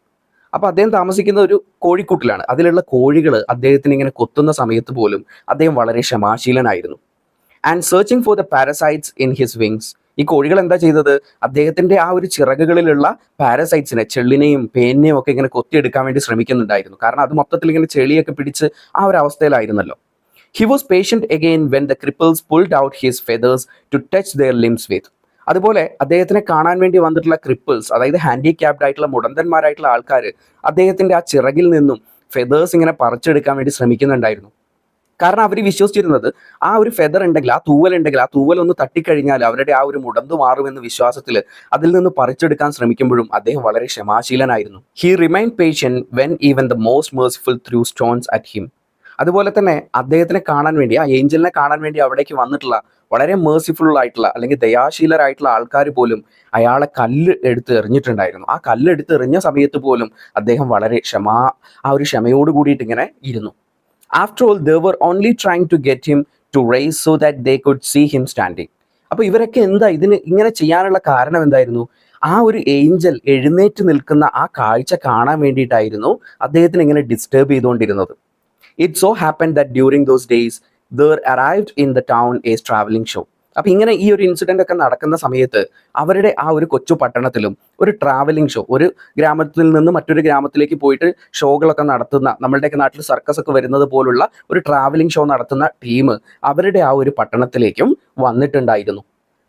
അപ്പോൾ അദ്ദേഹം താമസിക്കുന്ന ഒരു കോഴിക്കൂട്ടിലാണ്. അതിലുള്ള കോഴികൾ അദ്ദേഹത്തിന് ഇങ്ങനെ കൊത്തുന്ന സമയത്ത് പോലും അദ്ദേഹം വളരെ ക്ഷമാശീലനായിരുന്നു. And searching for the parasites in his wings. ഈ കോഴികൾ എന്താ ചെയ്തത്? അദ്ദേഹത്തിൻ്റെ ആ ഒരു ചിറകുകളിലുള്ള പാരസൈറ്റ്സിനെ, ചെള്ളിനെയും പേനിനെയും ഒക്കെ ഇങ്ങനെ കൊത്തിയെടുക്കാൻ വേണ്ടി ശ്രമിക്കുന്നുണ്ടായിരുന്നു. കാരണം അത് മൊത്തത്തിൽ ഇങ്ങനെ ചെളിയൊക്കെ പിടിച്ച് ആ ഒരു അവസ്ഥയിലായിരുന്നല്ലോ. He was patient again when the cripples pulled out his feathers to touch their limbs with. അതുപോലെ അദ്ദേഹത്തിനെ കാണാൻ വേണ്ടി വന്നിട്ടുള്ള ക്രിപ്പിൾസ്, അതായത് ഹാൻഡിക്യാപ്ഡ് ആയിട്ടുള്ള മുടന്തന്മാരായിട്ടുള്ള ആൾക്കാർ അദ്ദേഹത്തിൻ്റെ ആ ചിറകിൽ നിന്നും ഫെദേഴ്സ് ഇങ്ങനെ പറിച്ചെടുക്കാൻ വേണ്ടി ശ്രമിക്കുന്നുണ്ടായിരുന്നു. കാരണം അവർ വിശ്വസിച്ചിരുന്നത് ആ ഒരു ഫെദർ ഉണ്ടെങ്കിൽ, ആ തൂവൽ ഒന്ന് തട്ടിക്കഴിഞ്ഞാൽ അവരുടെ ആ ഒരു മുടന്തു മാറുമെന്ന വിശ്വാസത്തിൽ അതിൽ നിന്ന് പറിച്ചെടുക്കാൻ ശ്രമിക്കുമ്പോഴും അദ്ദേഹം വളരെ ക്ഷമാശീലനായിരുന്നു. He remain patient when even the most merciful threw stones at him. അതുപോലെ തന്നെ അദ്ദേഹത്തിനെ കാണാൻ വേണ്ടി, ആ ഏഞ്ചലിനെ കാണാൻ വേണ്ടി അവിടേക്ക് വന്നിട്ടുള്ള വളരെ മേഴ്സിഫുൾ ആയിട്ടുള്ള അല്ലെങ്കിൽ ദയാശീലരായിട്ടുള്ള ആൾക്കാർ പോലും അയാളെ കല്ല് എടുത്ത് എറിഞ്ഞിട്ടുണ്ടായിരുന്നു. ആ കല്ല് എടുത്ത് എറിഞ്ഞ സമയത്ത് പോലും അദ്ദേഹം വളരെ ആ ഒരു ക്ഷമയോട് കൂടിയിട്ട് ഇങ്ങനെ ഇരുന്നു. After all, they were only trying to get him to raise so that they could see him standing. അപ്പോൾ ഇവരൊക്കെ ഇതിന് ഇങ്ങനെ ചെയ്യാനുള്ള കാരണം എന്തായിരുന്നു? ആ ഒരു ഏഞ്ചൽ എഴുന്നേറ്റ് നിൽക്കുന്ന ആ കാഴ്ച കാണാൻ വേണ്ടിയിട്ടായിരുന്നു അദ്ദേഹത്തിന് ഇങ്ങനെ ഡിസ്റ്റർബ് ചെയ്തുകൊണ്ടിരുന്നത്. It so happened that during those days there arrived in the town a traveling show. അപ്പം ഇങ്ങനെ ഈ ഒരു ഇൻസിഡൻ്റ് ഒക്കെ നടക്കുന്ന സമയത്ത് അവരുടെ ആ ഒരു കൊച്ചു പട്ടണത്തിലും ഒരു ട്രാവലിംഗ് ഷോ, ഒരു ഗ്രാമത്തിൽ നിന്ന് മറ്റൊരു ഗ്രാമത്തിലേക്ക് പോയിട്ട് ഷോകളൊക്കെ നടത്തുന്ന, നമ്മളുടെയൊക്കെ നാട്ടിൽ സർക്കസ് ഒക്കെ വരുന്നത് പോലുള്ള ഒരു ട്രാവലിംഗ് ഷോ നടത്തുന്ന ടീം അവരുടെ ആ ഒരു പട്ടണത്തിലേക്കും വന്നിട്ടുണ്ടായിരുന്നു.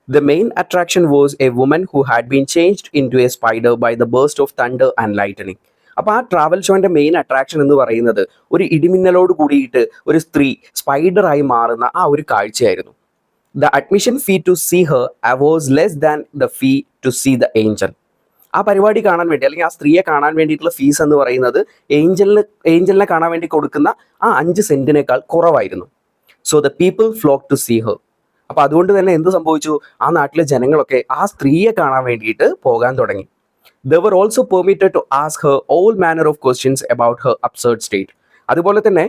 The main attraction was a woman who had been changed into a spider by the burst of thunder and lightning. അപ്പോൾ ആ ട്രാവൽ ഷോൻ്റെ മെയിൻ അട്രാക്ഷൻ എന്ന് പറയുന്നത് ഒരു ഇടിമിന്നലോട് കൂടിയിട്ട് ഒരു സ്ത്രീ സ്പൈഡറായി മാറുന്ന ആ ഒരു കാഴ്ചയായിരുന്നു. The admission fee to see her was less than the fee to see the angel. ആ പരിപാടി കാണാൻ വേണ്ടി, അല്ലെങ്കിൽ ആ സ്ത്രീയെ കാണാൻ വേണ്ടിയിട്ടുള്ള ഫീസ് എന്ന് പറയുന്നത് ഏഞ്ചലിനെ കാണാൻ വേണ്ടി കൊടുക്കുന്ന ആ 5 സെൻറ്റിനേക്കാൾ കുറവായിരുന്നു. So the people flock to see her. അപ്പോൾ അതുകൊണ്ട് തന്നെ എന്ത് സംഭവിച്ചു? ആ നാട്ടിലെ ജനങ്ങളൊക്കെ ആ സ്ത്രീയെ കാണാൻ വേണ്ടിയിട്ട് പോകാൻ തുടങ്ങി. They were also permitted to ask her all manner of questions about her absurd state. അതുപോലെ തന്നെ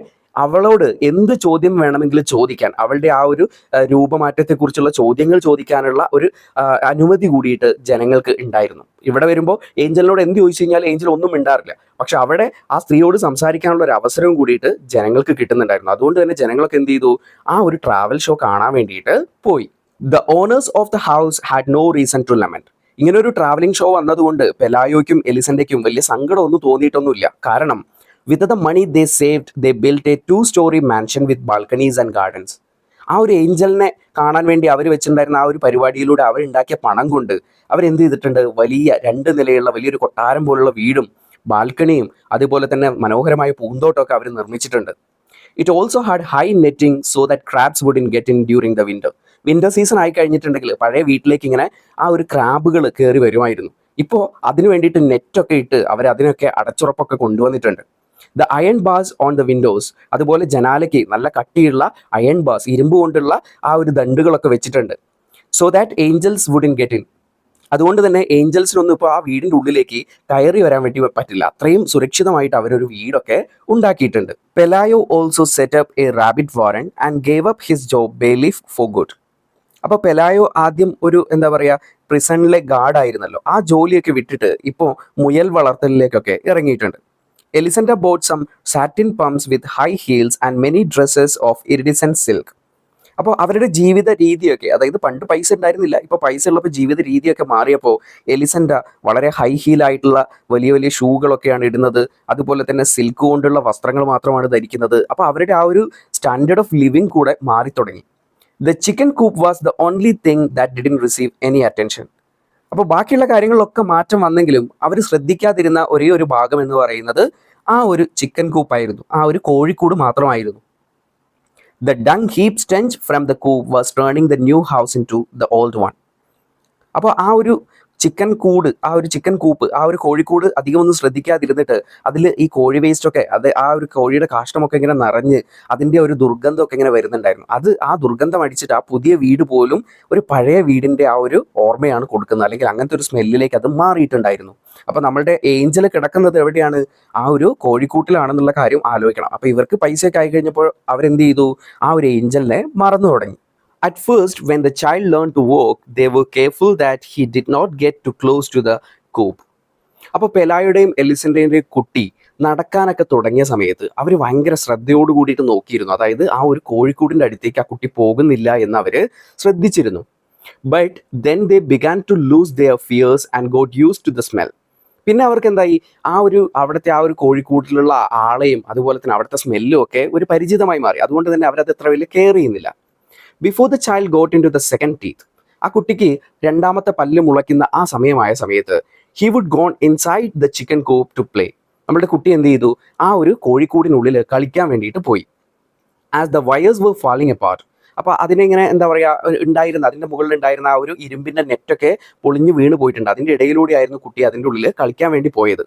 അവളോട് എന്ത് ചോദ്യം വേണമെങ്കിലും ചോദിക്കാൻ, അവളുടെ ആ ഒരു രൂപമാറ്റത്തെക്കുറിച്ചുള്ള ചോദ്യങ്ങൾ ചോദിക്കാനുള്ള ഒരു അനുമതി കൂടിയിട്ട് ജനങ്ങൾക്ക് ഉണ്ടായിരുന്നു. ഇവിടെ വരുമ്പോൾ ഏഞ്ചലിനോട് എന്ത് ചോദിച്ചു കഴിഞ്ഞാൽ ഏഞ്ചൽ ഒന്നും മിണ്ടാറില്ല. പക്ഷെ അവിടെ ആ സ്ത്രീയോട് സംസാരിക്കാനുള്ള ഒരു അവസരവും കൂടിയിട്ട് ജനങ്ങൾക്ക് കിട്ടുന്നുണ്ടായിരുന്നു. അതുകൊണ്ട് തന്നെ ജനങ്ങളൊക്കെ എന്ത് ചെയ്തു? ആ ഒരു ട്രാവൽ ഷോ കാണാൻ വേണ്ടിയിട്ട് പോയി. The owners of the house had no reason to lament. ഇങ്ങനെ ഒരു ട്രാവലിംഗ് ഷോ വന്നതുകൊണ്ട് പെലായോയ്ക്കും എലിസൻ്റെക്കും വലിയ സങ്കടമൊന്നും തോന്നിയിട്ടൊന്നുമില്ല. കാരണം with the money they saved, they built a 2-story mansion with balconies and gardens. ആ ഒരു ഏഞ്ചലിനെ കാണാൻ വേണ്ടി അവർ വെച്ചിട്ടുണ്ടായിരുന്ന ആ ഒരു പരിപാടിയിലൂടെ അവരുണ്ടാക്കിയ പണം കൊണ്ട് അവരെന്ത് ചെയ്തിട്ടുണ്ട്? വലിയ 2 നിലയുള്ള വലിയൊരു കൊട്ടാരം പോലുള്ള വീടും ബാൽക്കണിയും അതുപോലെ തന്നെ മനോഹരമായ പൂന്തോട്ടമൊക്കെ അവർ നിർമ്മിച്ചിട്ടുണ്ട്. It also had high netting so that crabs wouldn't get in during the winter season ആയി കഴിഞ്ഞിട്ടുണ്ടെങ്കിൽ പഴയ വീട്ടിലേക്ക് ഇങ്ങനെ ആ ഒരു ക്രാബുകൾ കയറി വരുമായിരുന്നു. ഇപ്പോൾ അതിന് വേണ്ടിയിട്ട് നെറ്റൊക്കെ ഇട്ട് അവർ അതിനൊക്കെ അടച്ചുറപ്പൊക്കെ കൊണ്ടുവന്നിട്ടുണ്ട്. The iron bars on the windows. അതുപോലെ ജനാലയ്ക്ക് നല്ല കട്ടിയുള്ള അയൺ ബാസ്, ഇരുമ്പ് കൊണ്ടുള്ള ആ ഒരു ദണ്ടുകളൊക്കെ വെച്ചിട്ടുണ്ട്. So that angels wouldn't get in. അതുകൊണ്ട് തന്നെ ഏഞ്ചൽസിനൊന്നും ഇപ്പോൾ ആ വീടിൻ്റെ ഉള്ളിലേക്ക് കയറി വരാൻ വേണ്ടി പറ്റില്ല. അത്രയും സുരക്ഷിതമായിട്ട് അവരൊരു വീടൊക്കെ ഉണ്ടാക്കിയിട്ടുണ്ട്. Pelayo also set up a rabbit warren and gave up his job bailiff for good. അപ്പോൾ പെലായോ ആദ്യം ഒരു പ്രിസണിലെ ഗാർഡായിരുന്നല്ലോ, ആ ജോലിയൊക്കെ വിട്ടിട്ട് ഇപ്പോൾ മുയൽ വളർത്തലിലേക്കൊക്കെ ഇറങ്ങിയിട്ടുണ്ട്. എലിസൻഡ bought some satin pumps with high heels and many dresses of iridescent silk. അപ്പോൾ അവരുടെ ജീവിത രീതിയൊക്കെ, അതായത് പണ്ട് പൈസ ഉണ്ടായിരുന്നില്ല, ഇപ്പോൾ പൈസ ഉള്ളപ്പോൾ ജീവിത രീതിയൊക്കെ മാറിയപ്പോൾ എലിസൻഡ വളരെ ഹൈ ഹീലായിട്ടുള്ള വലിയ വലിയ ഷൂകളൊക്കെയാണ് ഇടുന്നത്. അതുപോലെ തന്നെ സിൽക്ക് കൊണ്ടുള്ള വസ്ത്രങ്ങൾ മാത്രമാണ് ധരിക്കുന്നത്. അപ്പോൾ അവരുടെ ആ ഒരു സ്റ്റാൻഡേർഡ് ഓഫ് ലിവിങ് കൂടെ മാറി തുടങ്ങി. The chicken coop was the only thing that didn't receive any attention. അപ്പോൾ ബാക്കിയുള്ള കാര്യങ്ങളിലൊക്കെ മാറ്റം വന്നെങ്കിലും അവർ ശ്രദ്ധിക്കാതിരുന്ന ഒരേ ഒരു ഭാഗം എന്ന് പറയുന്നത് ആ ഒരു ചിക്കൻ കൂപ്പായിരുന്നു, ആ ഒരു കോഴിക്കൂട് മാത്രമായിരുന്നു. The dung heap stench from the coop was turning the new house into the old one. അപ്പോൾ ആ ഒരു ചിക്കൻ കൂട്, ആ ഒരു ചിക്കൻ കൂപ്പ്, ആ ഒരു കോഴിക്കൂട് അധികം ഒന്നും ശ്രദ്ധിക്കാതിരുന്നിട്ട് അതിൽ ഈ കോഴി വേസ്റ്റൊക്കെ, അത് ആ ഒരു കോഴിയുടെ കാഷ്ടമൊക്കെ ഇങ്ങനെ നിറഞ്ഞ് അതിൻ്റെ ഒരു ദുർഗന്ധമൊക്കെ ഇങ്ങനെ വരുന്നുണ്ടായിരുന്നു. അത് ആ ദുർഗന്ധം അടിച്ചിട്ട് ആ പുതിയ വീട് പോലും ഒരു പഴയ വീടിൻ്റെ ആ ഒരു ഓർമ്മയാണ് കൊടുക്കുന്നത്, അല്ലെങ്കിൽ അങ്ങനത്തെ ഒരു സ്മെല്ലിലേക്ക് അത് മാറിയിട്ടുണ്ടായിരുന്നു. അപ്പോൾ നമ്മളുടെ ഏഞ്ചൽ കിടക്കുന്നത് എവിടെയാണ്? ആ ഒരു കോഴിക്കൂട്ടിലാണെന്നുള്ള കാര്യം ആലോചിക്കണം. അപ്പോൾ ഇവർക്ക് പൈസയൊക്കെ ആയി കഴിഞ്ഞപ്പോൾ അവരെന്ത് ചെയ്തു? ആ ഒരു ഏഞ്ചലിനെ മറന്നു തുടങ്ങി. At first, when the child learned to walk, they were careful that he did not get too close to the coop. അപ്പോൾ പെലായുടെയും എലിസൻ്റെയും കുട്ടി നടക്കാനൊക്കെ തുടങ്ങിയ സമയത്ത് അവർ ഭയങ്കര ശ്രദ്ധയോട് കൂടിയിട്ട് നോക്കിയിരുന്നു. അതായത് ആ ഒരു കോഴിക്കൂടിൻ്റെ അടുത്തേക്ക് ആ കുട്ടി പോകുന്നില്ല എന്ന് അവർ ശ്രദ്ധിച്ചിരുന്നു. But then they began to lose their fears and got used to the smell. പിന്നെ അവർക്ക് എന്തായി? അവിടുത്തെ ആ ഒരു കോഴിക്കൂട്ടിലുള്ള ആളെയും അതുപോലെ തന്നെ അവിടുത്തെ സ്മെല്ലും ഒക്കെ ഒരു പരിചിതമായി മാറി. അതുകൊണ്ട് തന്നെ അവരത് എത്ര വലിയ കെയർ ചെയ്യുന്നില്ല. Before the child got into the second teeth, ആ കുട്ടിക്ക് രണ്ടാമത്തെ പല്ല് മുളയ്ക്കുന്ന ആ സമയത്ത് he would gone inside the chicken coop to play. നമ്മുടെ കുട്ടി എന്ത് ചെയ്തു? ആ ഒരു കോഴിക്കൂടിനുള്ളിൽ കളിക്കാൻ വേണ്ടിയിട്ട് പോയി. As the wires were falling apart, അപ്പോൾ അതിനെങ്ങനെ എന്താ പറയുക, അതിൻ്റെ മുകളിൽ ഉണ്ടായിരുന്ന ആ ഒരു ഇരുമ്പിൻ്റെ നെറ്റൊക്കെ പൊളിഞ്ഞ് വീണ് പോയിട്ടുണ്ട്. അതിൻ്റെ ഇടയിലൂടെ ആയിരുന്നു കുട്ടി അതിൻ്റെ ഉള്ളിൽ കളിക്കാൻ വേണ്ടി പോയത്.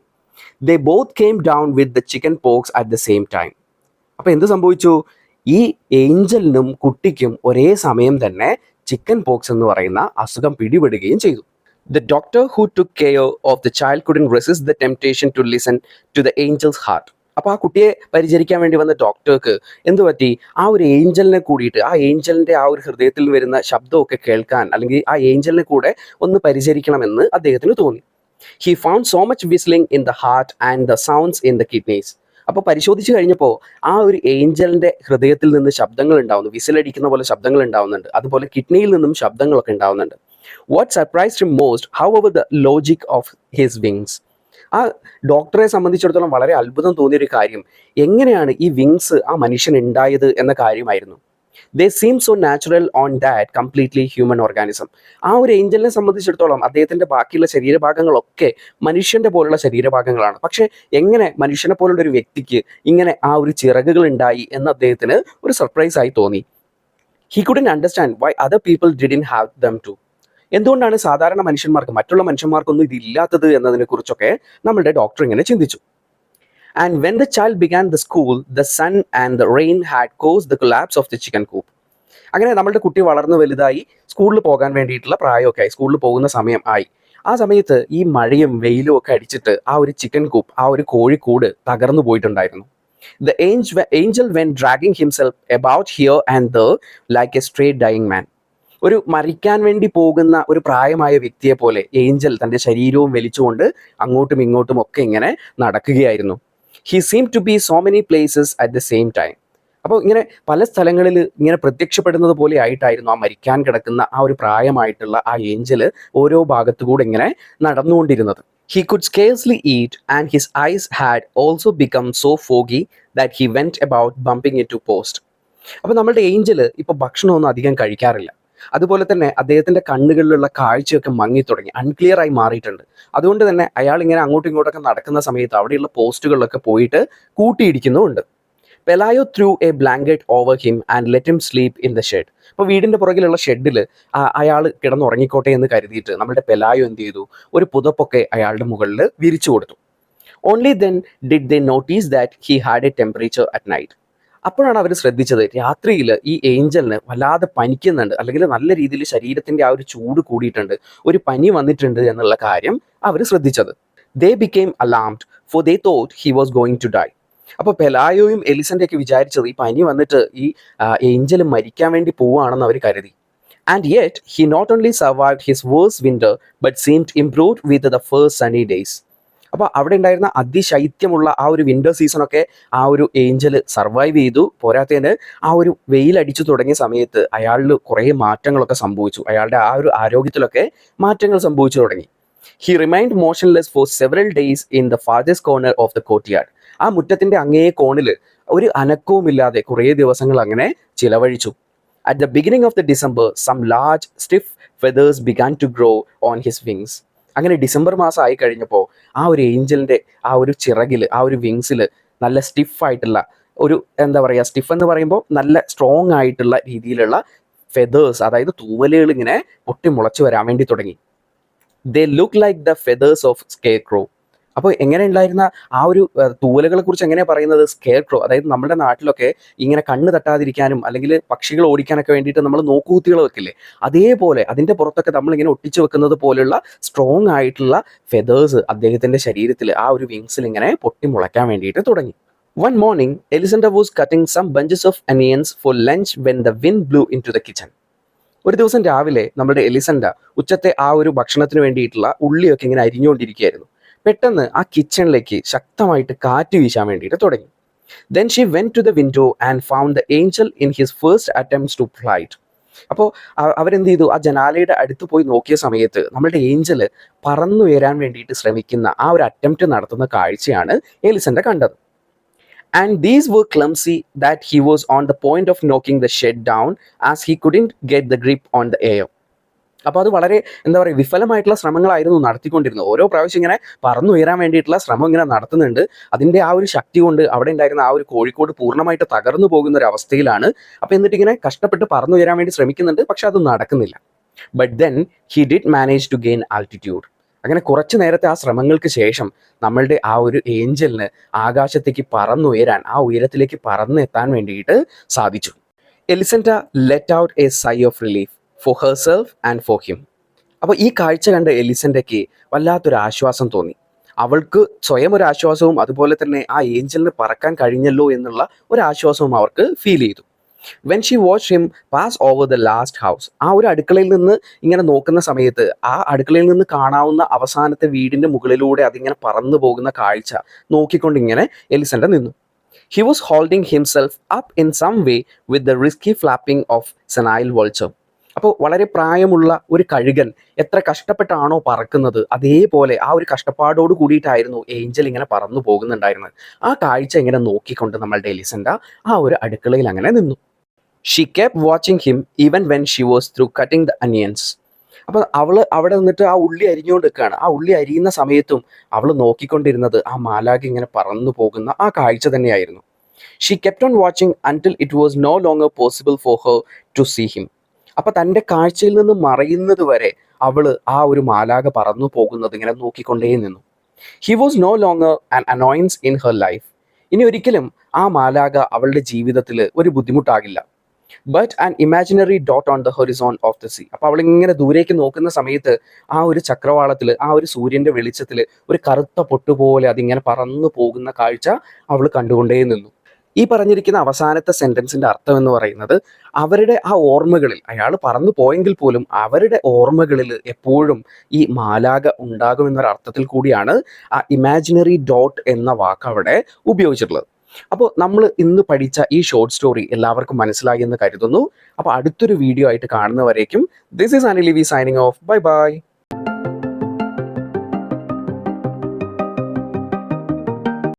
ദേ both came down with the chicken pox at the same time. അപ്പോൾ എന്ത് സംഭവിച്ചു? ഈ ഏഞ്ചലിനും കുട്ടിക്കും ഒരേ സമയം തന്നെ ചിക്കൻ പോക്സ് എന്ന് പറയുന്ന അസുഖം പിടിപെടുകയും ചെയ്തു. The doctor who took care of the child couldn't resist the temptation to listen to the angel's heart. അപ്പോൾ ആ കുട്ടിയെ പരിചരിക്കാൻ വേണ്ടി വന്ന ഡോക്ടർക്ക് എന്തു പറ്റി? ആ ഒരു ഏഞ്ചലിനെ കൂടിയിട്ട്, ആ ഏഞ്ചലിൻ്റെ ആ ഒരു ഹൃദയത്തിൽ വരുന്ന ശബ്ദമൊക്കെ കേൾക്കാൻ, അല്ലെങ്കിൽ ആ ഏഞ്ചലിനെ കൂടെ ഒന്ന് പരിചരിക്കണമെന്ന് അദ്ദേഹത്തിന് തോന്നി. He found so much whistling in the heart and the sounds in the kidneys. അപ്പോൾ പരിശോധിച്ച് കഴിഞ്ഞപ്പോൾ ആ ഒരു ഏഞ്ചലിൻ്റെ ഹൃദയത്തിൽ നിന്ന് ശബ്ദങ്ങൾ ഉണ്ടാവുന്നു, വിസിലടിക്കുന്ന പോലെ ശബ്ദങ്ങൾ ഉണ്ടാവുന്നുണ്ട്, അതുപോലെ കിഡ്നിയിൽ നിന്നും ശബ്ദങ്ങളൊക്കെ ഉണ്ടാവുന്നുണ്ട്. What surprised him most, however the logic of his wings. ആ ഡോക്ടറെ സംബന്ധിച്ചിടത്തോളം വളരെ അത്ഭുതം തോന്നിയൊരു കാര്യം, എങ്ങനെയാണ് ഈ വിങ്സ് ആ മനുഷ്യന് ഉണ്ടായത് എന്ന കാര്യമായിരുന്നു. ദേ seam so natural on that completely human organism. ആ ഒരു ഏഞ്ചലിനെ സംബന്ധിച്ചിടത്തോളം അദ്ദേഹത്തിൻ്റെ ബാക്കിയുള്ള ശരീരഭാഗങ്ങളൊക്കെ മനുഷ്യൻ്റെ പോലുള്ള ശരീരഭാഗങ്ങളാണ്. പക്ഷേ എങ്ങനെ മനുഷ്യനെ പോലുള്ള ഒരു വ്യക്തിക്ക് ഇങ്ങനെ ആ ഒരു ചിറകുകൾ ഉണ്ടായി എന്ന് അദ്ദേഹത്തിന് ഒരു സർപ്രൈസ് ആയി തോന്നി. He couldn't understand why other people didn't have them too. എന്തുകൊണ്ടാണ് സാധാരണ മനുഷ്യന്മാർക്ക്, മറ്റുള്ള മനുഷ്യന്മാർക്കൊന്നും ഇതില്ലാത്തത് എന്നതിനെ കുറിച്ചൊക്കെ നമ്മളുടെ ഡോക്ടർ ഇങ്ങനെ ചിന്തിച്ചു. And when the child began the school, the sun and the rain had caused the collapse of the chicken coop. അങ്ങനെ നമ്മളുടെ കുട്ടി വളർന്നു വലുതായി സ്കൂളിൽ പോകാൻ വേണ്ടിയിട്ടുള്ള പ്രായമൊക്കെ ആയി, സ്കൂളിൽ പോകുന്ന സമയം ആയി. ആ സമയത്ത് ഈ മഴയും വെയിലും ഒക്കെ അടിച്ചിട്ട് ആ ഒരു ചിക്കൻ കൂപ്പ്, ആ ഒരു കോഴിക്കൂട് തകർന്നു പോയിട്ടുണ്ടായിരുന്നു. The angel went dragging himself about here and there like a stray dying man. ഒരു മരിക്കാൻ വേണ്ടി പോകുന്ന ഒരു പ്രായമായ വ്യക്തിയെ പോലെ ഏഞ്ചൽ തൻ്റെ ശരീരവും വലിച്ചുകൊണ്ട് അങ്ങോട്ടും ഇങ്ങോട്ടും ഒക്കെ ഇങ്ങനെ നടക്കുകയായിരുന്നു. He seemed to be so many places at the same time. അപ്പോൾ ഇങ്ങനെ പല സ്ഥലങ്ങളിൽ ഇങ്ങനെ പ്രത്യക്ഷപ്പെടുന്നത് പോലെ ആയിട്ടായിരുന്നു ആ മരിക്കാൻ കിടക്കുന്ന ആ ഒരു പ്രായമായിട്ടുള്ള ആ ഏഞ്ചൽ ഓരോ ഭാഗത്തുകൂടെ ഇങ്ങനെ നടന്നുകൊണ്ടിരുന്നത്. He could scarcely eat and his eyes had also become so foggy that he went about bumping into post. അപ്പോൾ നമ്മളുടെ ഏഞ്ചൽ ഇപ്പോൾ ഭക്ഷണമൊന്നും അധികം കഴിക്കാറില്ല. അതുപോലെ തന്നെ അദ്ദേഹത്തിൻ്റെ കണ്ണുകളിലുള്ള കാഴ്ചയൊക്കെ മങ്ങി തുടങ്ങി, അൺക്ലിയർ ആയി മാറിയിട്ടുണ്ട്. അതുകൊണ്ട് തന്നെ അയാൾ ഇങ്ങനെ അങ്ങോട്ടും ഇങ്ങോട്ടൊക്കെ നടക്കുന്ന സമയത്ത് അവിടെയുള്ള പോസ്റ്റുകളിലൊക്കെ പോയിട്ട് കൂട്ടിയിടിക്കുന്നുമുണ്ട്. Pelayo threw a blanket over him and let him sleep in the shed. അപ്പോൾ വീടിൻ്റെ പുറകിലുള്ള ഷെഡിൽ അയാൾ കിടന്നുറങ്ങിക്കോട്ടെ എന്ന് കരുതിയിട്ട് നമ്മുടെ പെലായോ എന്ത് ചെയ്തു? ഒരു പുതപ്പൊക്കെ അയാളുടെ മുകളിൽ വിരിച്ചു കൊടുത്തു. Only then did they notice that he had A temperature at night. അപ്പോഴാണ് അവർ ശ്രദ്ധിച്ചത് രാത്രിയിൽ ഈ ഏഞ്ചലിന് വല്ലാതെ പനിക്കുന്നുണ്ട്, അല്ലെങ്കിൽ നല്ല രീതിയിൽ ശരീരത്തിൻ്റെ ആ ഒരു ചൂട് കൂടിയിട്ടുണ്ട്, ഒരു പനി വന്നിട്ടുണ്ട് എന്നുള്ള കാര്യം അവർ ശ്രദ്ധിച്ചത്. They became alarmed for they thought he was going to die. അപ്പോൾ പെലായോയും എലിസൻ്റെയൊക്കെ വിചാരിച്ചത് ഈ പനി വന്നിട്ട് ഈ ഏഞ്ചൽ മരിക്കാൻ വേണ്ടി പോവുകയാണെന്ന് അവർ കരുതി. And yet he not only survived his worse winter but seemed improved with the first sunny days. അപ്പോൾ അവിടെ ഉണ്ടായിരുന്ന അതിശൈത്യമുള്ള ആ ഒരു വിൻ്റർ സീസണൊക്കെ ആ ഒരു ഏഞ്ചൽ സർവൈവ് ചെയ്തു. പോരാത്തതിന് ആ ഒരു വെയിലടിച്ചു തുടങ്ങിയ സമയത്ത് അയാളിൽ കുറേ മാറ്റങ്ങളൊക്കെ സംഭവിച്ചു, അയാളുടെ ആ ഒരു ആരോഗ്യത്തിലൊക്കെ മാറ്റങ്ങൾ സംഭവിച്ചു തുടങ്ങി. He remind motionless four several days in the farthest corner of the courtyard. ആ മുറ്റത്തിൻ്റെ അങ്ങേ കോണിൽ ഒരു അനക്കവുമില്ലാതെ കുറേ ദിവസങ്ങൾ അങ്ങനെ ചിലവഴിച്ചു. At the beginning of the December some large stiff feathers began to grow on his wings. അങ്ങനെ ഡിസംബർ മാസം ആയി കഴിഞ്ഞപ്പോൾ ആ ഒരു ഏഞ്ചലിൻ്റെ ആ ഒരു ചിറകിൽ, ആ ഒരു വിങ്സിൽ നല്ല സ്റ്റിഫായിട്ടുള്ള ഒരു എന്താ പറയുക, സ്റ്റിഫ് എന്ന് പറയുമ്പോൾ നല്ല സ്ട്രോങ് ആയിട്ടുള്ള രീതിയിലുള്ള ഫെതേഴ്സ്, അതായത് തൂവലുകൾ ഇങ്ങനെ പൊട്ടി മുളച്ച് വരാൻ വേണ്ടി തുടങ്ങി. They look like the feathers of scarecrow. അപ്പോൾ എങ്ങനെ ഉണ്ടായിരുന്ന ആ ഒരു തൂവലുകളെ കുറിച്ച് എങ്ങനെയാണ് പറയുന്നത്? സ്കെയർക്രോ, അതായത് നമ്മുടെ നാട്ടിലൊക്കെ ഇങ്ങനെ കണ്ണ് തട്ടാതിരിക്കാനും അല്ലെങ്കിൽ പക്ഷികൾ ഓടിക്കാനൊക്കെ വേണ്ടിയിട്ട് നമ്മൾ നോക്കുകുത്തികൾ വെക്കില്ലേ, അതേപോലെ അതിൻ്റെ പുറത്തൊക്കെ നമ്മളിങ്ങനെ ഒട്ടിച്ചു വെക്കുന്നത് പോലുള്ള സ്ട്രോങ് ആയിട്ടുള്ള ഫെദേഴ്സ് അദ്ദേഹത്തിൻ്റെ ശരീരത്തിൽ ആ ഒരു വിങ്സിൽ ഇങ്ങനെ പൊട്ടിമുളയ്ക്കാൻ വേണ്ടിയിട്ട് തുടങ്ങി. One morning, Elisenda was cutting some bunches of onions for lunch when the wind blew into the kitchen. ഒരു ദിവസം രാവിലെ നമ്മുടെ എലിസണ്ട ഉച്ചത്തെ ആ ഒരു ഭക്ഷണത്തിന് വേണ്ടിയിട്ടുള്ള ഉള്ളിയൊക്കെ ഇങ്ങനെ അരിഞ്ഞുകൊണ്ടിരിക്കുകയായിരുന്നു. പെട്ടെന്ന് ആ കിച്ചണിലേക്ക് ശക്തമായിട്ട് കാറ്റ് വീശാൻ വേണ്ടിയിട്ട് തുടങ്ങി. Then she went to the window and found the angel in his first attempts to flight. അപ്പോൾ അവരെന്ത് ചെയ്തു? ആ ജനാലയുടെ അടുത്ത് പോയി നോക്കിയ സമയത്ത് നമ്മളുടെ ഏഞ്ചൽ പറന്നുയരാൻ വേണ്ടിയിട്ട് ശ്രമിക്കുന്ന ആ ഒരു അറ്റംപ്റ്റ് നടത്തുന്ന കാഴ്ചയാണ് എലിസണ്ട കണ്ടത്. And these were clumsy that he was on the point of knocking the shed down as he couldn't get the grip on the air. അപ്പോൾ അത് വളരെ എന്താ പറയുക, വിഫലമായിട്ടുള്ള ശ്രമങ്ങളായിരുന്നു നടത്തിക്കൊണ്ടിരുന്നത്. ഓരോ പ്രാവശ്യം ഇങ്ങനെ പറന്നുയരാൻ വേണ്ടിയിട്ടുള്ള ശ്രമം ഇങ്ങനെ നടത്തുന്നുണ്ട്. അതിൻ്റെ ആ ഒരു ശക്തി കൊണ്ട് അവിടെ ഉണ്ടായിരുന്ന ആ ഒരു കോഴിക്കോട് പൂർണ്ണമായിട്ട് തകർന്നു പോകുന്ന ഒരു അവസ്ഥയിലാണ്. അപ്പോൾ എന്നിട്ട് ഇങ്ങനെ കഷ്ടപ്പെട്ട് പറന്നുയരാൻ വേണ്ടി ശ്രമിക്കുന്നുണ്ട്, പക്ഷെ അത് നടക്കുന്നില്ല. But then he did manage to gain altitude. അങ്ങനെ കുറച്ച് നേരത്തെ ആ ശ്രമങ്ങൾക്ക് ശേഷം നമ്മളുടെ ആ ഒരു ഏഞ്ചലിന് ആകാശത്തേക്ക് പറന്നുയരാൻ, ആ ഉയരത്തിലേക്ക് പറന്നെത്താൻ വേണ്ടിയിട്ട് സാധിച്ചു. Elisenda let out a sigh of relief for herself and for him. അപ്പോൾ ഈ കാഴ്ച കണ്ട എലിസെൻഡയ്ക്ക് വല്ലാത്തൊരു ആശ്വാസം തോന്നി. അവൾക്ക് സ്വയം ഒരു ആശ്വാസവും അതുപോലെ തന്നെ ആ ഏഞ്ചലിന് പറക്കാൻ കഴിഞ്ഞല്ലോ എന്നുള്ള ഒരു ആശ്വാസവും അവർക്ക് ഫീൽ ചെയ്തു. When she watch him pass over the last house. ആ ഒരു അടുക്കളയിൽ നിന്ന് ഇങ്ങനെ നോക്കുന്ന സമയത്ത് ആ അടുക്കളയിൽ നിന്ന് കാണാവുന്ന അവസാനത്തെ വീടിൻ്റെ മുകളിലൂടെ അതിങ്ങനെ പറന്നു പോകുന്ന കാഴ്ച നോക്കിക്കൊണ്ടിങ്ങനെ എലിസെൻഡ നിന്നു. He was holding himself up in some way with the risky flapping of senile vulture. അപ്പോൾ വളരെ പ്രായമുള്ള ഒരു കഴുകൻ എത്ര കഷ്ടപ്പെട്ടാണോ പറക്കുന്നത്, അതേപോലെ ആ ഒരു കഷ്ടപ്പാടോട് കൂടിയിട്ടായിരുന്നു ഏഞ്ചൽ ഇങ്ങനെ പറന്നു പോകുന്നുണ്ടായിരുന്നത്. ആ കാഴ്ച ഇങ്ങനെ നോക്കിക്കൊണ്ട് നമ്മളുടെ എലിസെൻഡ ആ ഒരു അടുക്കളയിൽ അങ്ങനെ നിന്നു. She kept watching him even when she was through cutting the onions. അപ്പോൾ അവൾ അവിടെ നിന്നിട്ട് ആ ഉള്ളി അരിഞ്ഞുകൊണ്ട് നിൽക്കുകയാണ്. ആ ഉള്ളി അരിയുന്ന സമയത്തും അവൾ നോക്കിക്കൊണ്ടിരുന്നത് ആ മാലാഖ ഇങ്ങനെ പറന്നു പോകുന്ന ആ കാഴ്ച തന്നെയായിരുന്നു. She kept on watching until it was no longer possible for her to see him. അപ്പോൾ തൻ്റെ കാഴ്ചയിൽ നിന്ന് മറയുന്നത് വരെ അവൾ ആ ഒരു മാലാഖ പറന്നു പോകുന്നത് ഇങ്ങനെ നോക്കിക്കൊണ്ടേ നിന്നു. He was no longer an annoyance in her life. ഇനി ഒരിക്കലും ആ മാലാഖ അവളുടെ ജീവിതത്തിൽ ഒരു ബുദ്ധിമുട്ടാകില്ല. But an imaginary dot on the horizon of the sea. അപ്പോൾ അവളിങ്ങനെ ദൂരേക്ക് നോക്കുന്ന സമയത്ത് ആ ഒരു ചക്രവാളത്തിൽ, ആ ഒരു സൂര്യൻ്റെ വെളിച്ചത്തിൽ ഒരു കറുത്ത പൊട്ടുപോലെ അതിങ്ങനെ പറന്നു പോകുന്ന കാഴ്ച അവൾ കണ്ടുകൊണ്ടേ നിന്നു. ഈ പറഞ്ഞിരിക്കുന്ന അവസാനത്തെ സെൻറ്റൻസിൻ്റെ അർത്ഥം എന്ന് പറയുന്നത് അവരുടെ ആ ഓർമ്മകളിൽ, അയാൾ പറന്നു പോയെങ്കിൽ പോലും അവരുടെ ഓർമ്മകളിൽ എപ്പോഴും ഈ മാലാഖ ഉണ്ടാകുമെന്നൊരർത്ഥത്തിൽ കൂടിയാണ് ആ ഇമാജിനറി ഡോട്ട് എന്ന വാക്ക് അവിടെ ഉപയോഗിച്ചിട്ടുള്ളത്. അപ്പോൾ നമ്മൾ ഇന്ന് പഠിച്ച ഈ ഷോർട്ട് സ്റ്റോറി എല്ലാവർക്കും മനസ്സിലായി എന്ന് കരുതുന്നു. അപ്പോൾ അടുത്തൊരു വീഡിയോ ആയിട്ട് കാണുന്നവരേക്കും this is Anil we signing off. Bye by.